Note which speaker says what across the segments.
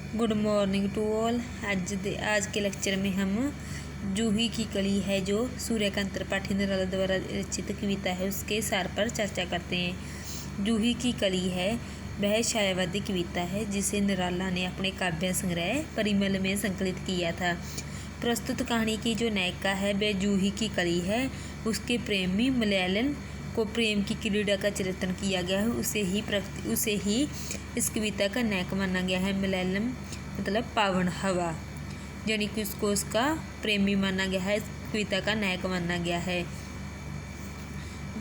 Speaker 1: Good morning to all. आज के lecture में हम जूही की कली है जो सूर्यकांत त्रिपाठी निराला द्वारा रचित कविता है उसके सार पर चर्चा करते हैं। जूही की कली है वह छायावादी कविता है जिसे निराला ने अपने काव्य संग्रह परिमल में संकलित किया था। प्रस्तुत कहानी की जो नायिका है वह जूही की कली है। उसके प्रेमी मलयालम को प्रेम की क्रीड़ा का चित्रण किया गया है। उसे ही इस कविता का नायक माना गया है। मलयालम मतलब पावन हवा, यानी कि उसको उसका प्रेमी माना गया है, इस कविता का नायक माना गया है।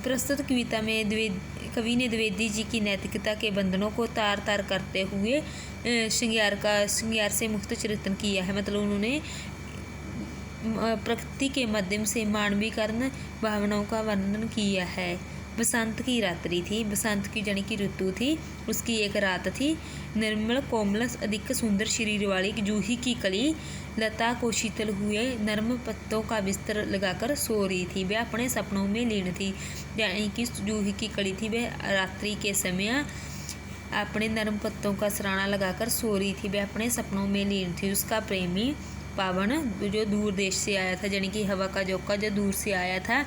Speaker 1: प्रस्तुत कविता में कवि ने द्विवेदी जी की नैतिकता के बंधनों को तार तार करते हुए श्रृंगार से मुक्त चित्रण किया है। मतलब उन्होंने प्रकृति के माध्यम से मानवीकरण भावनाओं का वर्णन किया है। बसंत की रात्रि थी, बसंत की यानी कि ऋतु थी, उसकी एक रात थी। निर्मल कोमल अधिक सुंदर शरीर वाली जूही की कली लता को शीतल हुए नर्म पत्तों का बिस्तर लगाकर सो रही थी। वह अपने सपनों में लीन थी, यानी कि जूही की कली थी वह रात्रि के समय अपने नर्म पत्तों का सराहना लगाकर सो रही थी। वह अपने सपनों में लीन थी। उसका प्रेमी पावन जो दूर देश से आया था, यानी कि हवा का झोंका जो दूर से आया था,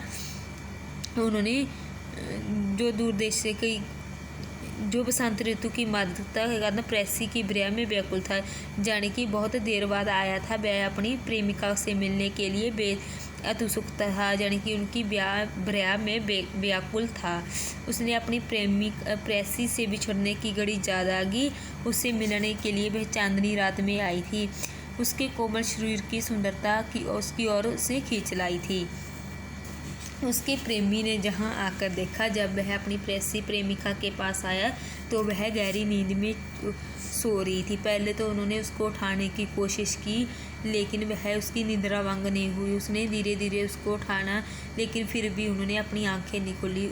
Speaker 1: उन्होंने जो दूर देश से कई जो बसंत ऋतु की मादकता के कारण प्रेसी की ब्रिया में व्याकुल था, यानी कि बहुत देर बाद आया था। वह अपनी प्रेमिका से मिलने के लिए बेअतुसुक था, यानी कि उनकी ब्रिया में व्याकुल था। उसने अपनी प्रेसी से बिछड़ने की घड़ी याद आ गई। उससे मिलने के लिए वह चांदनी रात में आई थी। उसके कोमल शरीर की सुंदरता की उसकी ओर से खींच लाई थी। उसके प्रेमी ने जहां आकर देखा, जब वह अपनी प्रेमिका के पास आया तो वह गहरी नींद में सो रही थी। पहले तो उन्होंने उसको उठाने की कोशिश की, लेकिन वह उसकी निद्रा भंग नहीं हुई। उसने धीरे धीरे उसको उठाना, लेकिन फिर भी उन्होंने अपनी आंखें नहीं खोली।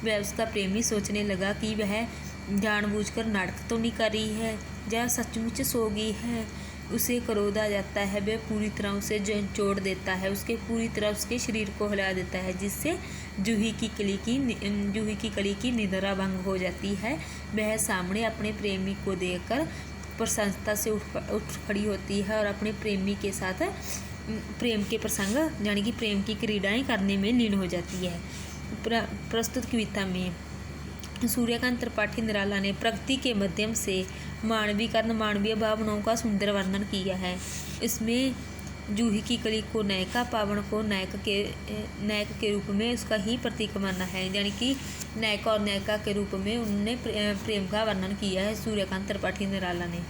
Speaker 1: वह उसका प्रेमी सोचने लगा कि वह जानबूझकर नाटक तो नहीं कर रही है या सचमुच सो गई है। उसे क्रोध आ जाता है। वह पूरी तरह उसे जोड़ देता है, पूरी तरह उसके शरीर को हिला देता है, जिससे जूही की कली की निद्रा भंग हो जाती है। वह सामने अपने प्रेमी को देखकर प्रसन्नता से उठ खड़ी होती है और अपने प्रेमी के साथ प्रेम के प्रसंग यानी कि प्रेम की क्रीड़ाएं करने में लीन हो जाती है। प्रस्तुत कविता में सूर्यकांत त्रिपाठी निराला ने प्रकृति के माध्यम से मानवीय भावनाओं का सुंदर वर्णन किया है। इसमें जूही की कली को नायिका, पावन को नायक के रूप में उसका ही प्रतीक माना है, यानी कि नायक और नायिका के रूप में उन्होंने प्रेम का वर्णन किया है सूर्यकांत त्रिपाठी निराला ने।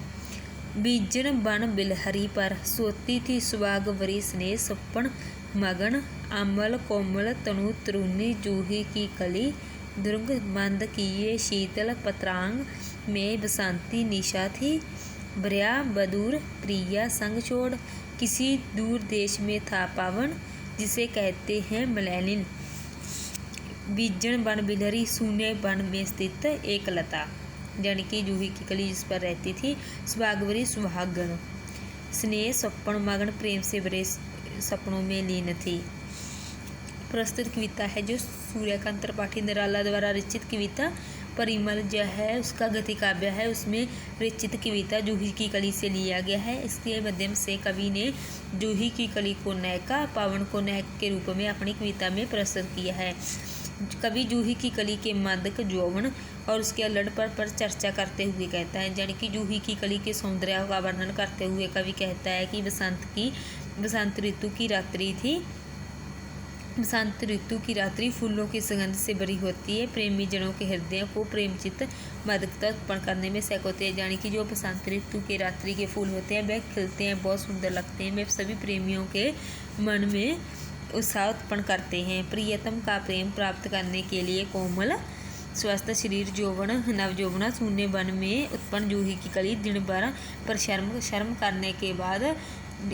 Speaker 1: बीजन बन बिलहरी पर सोती थी सुहाग वरी स्नेह सपन मगन अमल कोमल तनु तरुणी जूही की कली दुर्ग मंद किए शीतल पत्रांग में बसंती निशा थी ब्रिया बदूर प्रिया संग छोड़ किसी दूर देश में था पावन जिसे कहते हैं मलयालिन। बीजन बन बिलहरी सूने वन में स्थित एक लता, यानी कि जूही की कली जिस पर रहती थी। सुहागवरी सुहागन, स्नेह सपन मगन प्रेम से भरे सपनों में लीन थी। प्रस्तुत कविता है जो सूर्यकांत त्रिपाठी निराला द्वारा रचित कविता परिमल जो है उसका गति काव्य है। उसमें रचित कविता जूही की कली से लिया गया है। इसके माध्यम से कवि ने जूही की कली को नायिका, पावन को नायक के रूप में अपनी कविता में प्रस्तुत किया है। कवि जूही की कली के मादक यौवन और उसके अल्लड़पन पर चर्चा करते हुए कहता है, यानी कि जूही की कली के सौंदर्य का वर्णन करते हुए कवि कहता है कि बसंत ऋतु की रात्रि थी। बसंत ऋतु की रात्रि फूलों की सुगंध से भरी होती है। प्रेमी जनों के हृदय को प्रेमचित मादकता उत्पन्न करने में सहायक होते हैं, यानी कि जो बसंत ऋतु के रात्रि के फूल होते हैं वह खिलते हैं, बहुत सुंदर लगते हैं। वे सभी प्रेमियों के मन में उत्साह उत्पन्न करते हैं। प्रियतम का प्रेम प्राप्त करने के लिए कोमल स्वस्थ शरीर नवजौवना शून्य वन में उत्पन्न जूही की कली दिन भर पर शर्म करने के बाद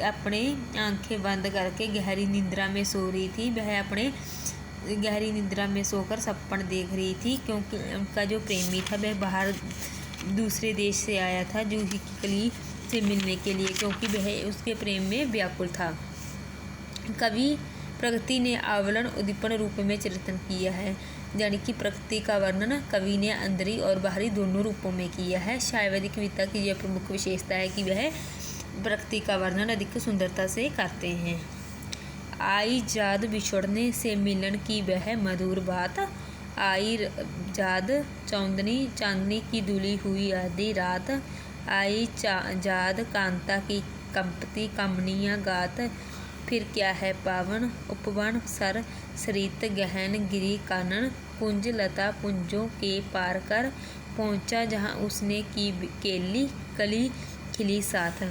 Speaker 1: अपने आंखें बंद करके गहरी निद्रा में सो रही थी। वह अपने गहरी निद्रा में सोकर सपन देख रही थी, क्योंकि उनका जो प्रेमी था वह बाहर दूसरे देश से आया था जूही की कली से मिलने के लिए, क्योंकि वह उसके प्रेम में व्याकुल था। कवि प्रकृति ने आवरण उद्दीपन रूप में चित्रण किया है, यानी कि प्रकृति का वर्णन कवि ने अंदरी और बाहरी दोनों रूपों में किया है। छायावादी कविता की यह प्रमुख विशेषता है कि वह प्रकृति का वर्णन अधिक सुंदरता से करते हैं। आई जाद बिछड़ने से मिलन की वह मधुर बात, आई जाद चांदनी की धुली हुई आधी रात, आई जाद कांता की कंपती कमनियाँ गात, फिर क्या है पावन उपवन सर सरित गहन गिरी कानन, कुंज लता पुंजों के पार कर पहुँचा जहाँ उसने की केली कली खिली साथ।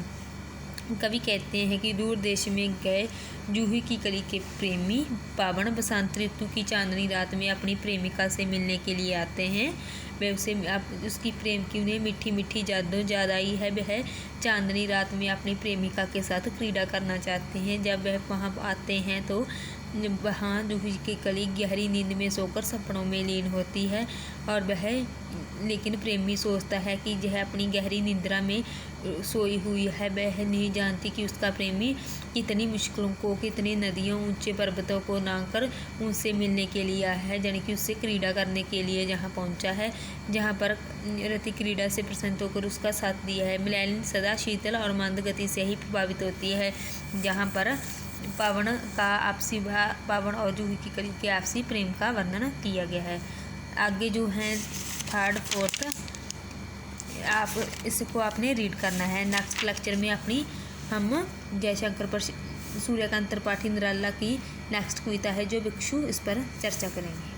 Speaker 1: कवि कहते हैं कि दूर देश में गए जूही की कली के प्रेमी पावन बसंत ऋतु की चांदनी रात में अपनी प्रेमिका से मिलने के लिए आते हैं। वह उसकी प्रेम की उन्हें मीठी मीठी याद आई है। वह चांदनी रात में अपनी प्रेमिका के साथ क्रीड़ा करना चाहते हैं। जब वह वहाँ आते हैं तो वहाँ जूही की कली गहरी नींद में सोकर सपनों में लीन होती है और लेकिन प्रेमी सोचता है कि यह अपनी गहरी निद्रा में सोई हुई है। वह नहीं जानती कि उसका प्रेमी कितनी मुश्किलों को, कितनी नदियों ऊंचे पर्वतों को लांघकर उनसे मिलने के लिए आया है, यानी कि उससे क्रीड़ा करने के लिए जहाँ पहुँचा है, जहाँ पर रति क्रीड़ा से प्रसन्न होकर उसका साथ दिया है। मृणालिनी सदा शीतल और मंद गति से ही प्रभावित होती है, जहाँ पर पावन और जूही की कली के आपसी प्रेम का वर्णन किया गया है। आगे जो है थर्ड फोर्थ आप इसको आपने रीड करना है। नेक्स्ट लेक्चर में हम जयशंकर सूर्यकांत त्रिपाठी निराला की नेक्स्ट कविता है जो भिक्षु, इस पर चर्चा करेंगे।